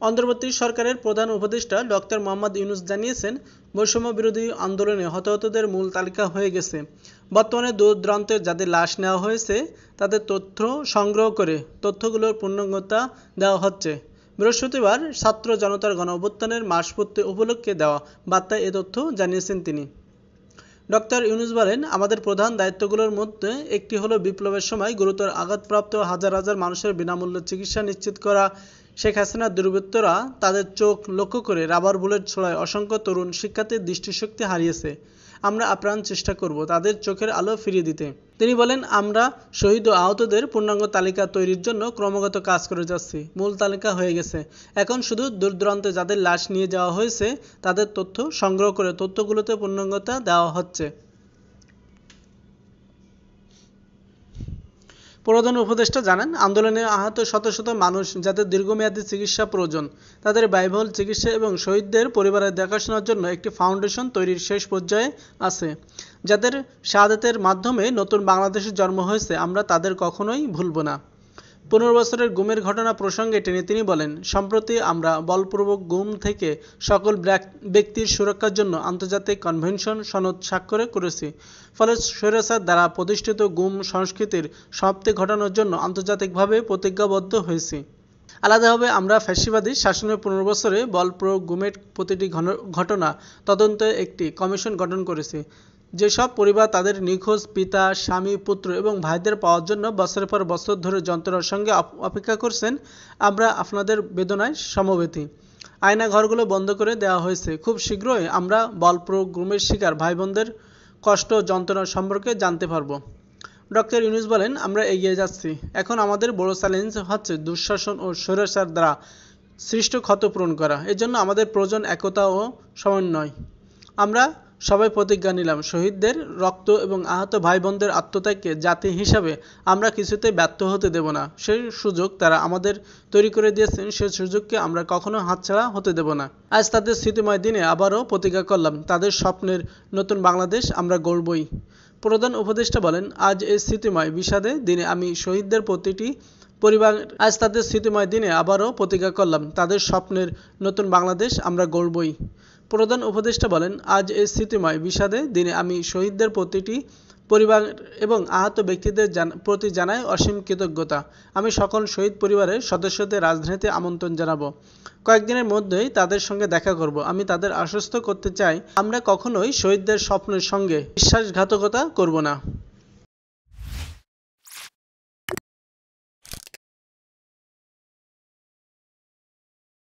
অন্তর্বর্তী সরকারের প্রধান উপদেষ্টা ডক্টর মোহাম্মদ ইউনূস জানিয়েছেন, বৈষম্য বিরোধী আন্দোলনে হতাহতদের মূল তালিকা হয়ে গেছে। বর্তমানে দূর-দূরান্তে যাদের লাশ নেওয়া হয়েছে তাদের তথ্য সংগ্রহ করে তথ্যগুলোর পূর্ণাঙ্গতা দেওয়া হচ্ছে। বৃহস্পতিবার ছাত্র জনতার গণ-অভ্যুত্থানের মাসপূর্তি উপলক্ষে দেওয়া বার্তায় এ তথ্য জানিয়েছেন তিনি। ডক্টর ইউনূস বলেন, আমাদের প্রধান দায়িত্বগুলোর মধ্যে একটি হলো বিপ্লবের সময় গুরুতর আঘাতপ্রাপ্ত হাজার হাজার মানুষের বিনামূল্যে চিকিৎসা নিশ্চিত করা। শেখ হাসিনার দুর্বৃত্তরা তাদের চোখ লক্ষ্য করে রাবার বুলেট ছোড়ায় অসংখ্য তরুণ শিক্ষার্থীর দৃষ্টিশক্তি হারিয়েছে। আমরা আপ্রাণ চেষ্টা করব তাদের চোখের আলো ফিরিয়ে দিতে। তিনি বলেন, আমরা শহীদ ও আহতদের পূর্ণাঙ্গ তালিকা তৈরির জন্য ক্রমাগত কাজ করে যাচ্ছি। মূল তালিকা হয়ে গেছে, এখন শুধু দূর-দূরান্তে যাদের লাশ নিয়ে যাওয়া হয়েছে তাদের তথ্য সংগ্রহ করে তথ্যগুলোতে পূর্ণাঙ্গতা দেওয়া হচ্ছে। প্রধান উপদেষ্টা জানান, আন্দোলনে আহত শত শত মানুষ যাদের দীর্ঘমেয়াদী চিকিৎসা প্রয়োজন তাদের ব্যয়বহুল চিকিৎসা এবং শহীদদের পরিবারের দেখাশোনার জন্য একটি ফাউন্ডেশন তৈরির শেষ পর্যায়ে আছে। যাদের শাহাদাতের মাধ্যমে নতুন বাংলাদেশের জন্ম হয়েছে, আমরা তাদের কখনোই ভুলব না। 15 বছরের গুমের ঘটনা প্রসঙ্গে টেনে তিনি বলেন, সম্প্রতি আমরা বলপূর্বক গুম থেকে সকল ব্যক্তির সুরক্ষার জন্য আন্তর্জাতিক কনভেনশন সনদ স্বাক্ষর করেছি। ফলে স্বৈরাচার দ্বারা প্রতিষ্ঠিত গুম সংস্কৃতির সমাপ্তি ঘটানোর জন্য আন্তর্জাতিকভাবে প্রতিজ্ঞাবদ্ধ হয়েছি। আলাদাভাবে আমরা ফ্যাসিবাদী শাসনের 15 বছরে বলপ্রয়োগ গুমের প্রতিটি ঘটনা তদন্তে একটি কমিশন গঠন করেছি। যেসব পরিবার তাদের নিখোঁজ পিতা, স্বামী, পুত্র এবং ভাইদের পাওয়ার জন্য বছরের পর বছর ধরে যন্ত্রণার সঙ্গে অপেক্ষা করছেন, আমরা আপনাদের বেদনায় সমবেতি। আয়নাঘরগুলো বন্ধ করে দেওয়া হয়েছে। খুব শীঘ্রই আমরা বলপ্রয়োগ গুমের শিকার ভাইবোনদের কষ্ট ও যন্ত্রণা সম্পর্কে জানতে পারব। ডক্টর ইউনূস বলেন, আমরা এগিয়ে যাচ্ছি। এখন আমাদের বড় চ্যালেঞ্জ হচ্ছে দুঃশাসন ও স্বৈরাচার দ্বারা সৃষ্ট ক্ষত পূরণ করা। এজন্য আমাদের প্রয়োজন একতা ও সমন্বয়। আমরা সবাই প্রতিজ্ঞা নিলাম, শহীদদের রক্ত এবং আহত ভাই বোনদের আত্মত্যাগকে জাতি হিসাবে আমরা কিছুতেই ব্যর্থ হতে দেব না। সেই সুযোগ তারা আমাদের তৈরি করে দিয়েছেন, সেই সুযোগকে আমরা কখনো হাতছাড়া হতে দেব না। আজ তাদের স্মৃতিময় দিনে আবারও প্রতিজ্ঞা করলাম, তাদের স্বপ্নের নতুন বাংলাদেশ আমরা গড়বই। প্রধান উপদেষ্টা বলেন, আজ এই স্মৃতিময় বিষাদে দিনে আমি শহীদদের প্রতিটি পরিবার আজ তাদের স্মৃতিময় দিনে আবারও প্রতিজ্ঞা করলাম, তাদের স্বপ্নের নতুন বাংলাদেশ আমরা গড়বই। প্রধান উপদেষ্টা বলেন, আজ এই স্মৃতিময় বিষাদে দিনে আমি শহীদদের প্রতিটি পরিবার এবং আহত ব্যক্তিদের প্রতি জানাই অসীম কৃতজ্ঞতা। আমি সকল শহীদ পরিবারের সদস্যদের রাজধানীতে আমন্ত্রণ জানাবো। কয়েকদিনের মধ্যেই তাদের সঙ্গে দেখা করব। আমি তাদের আশ্বস্ত করতে চাই, আমরা কখনোই শহীদদের স্বপ্নের সঙ্গে বিশ্বাসঘাতকতা করব না।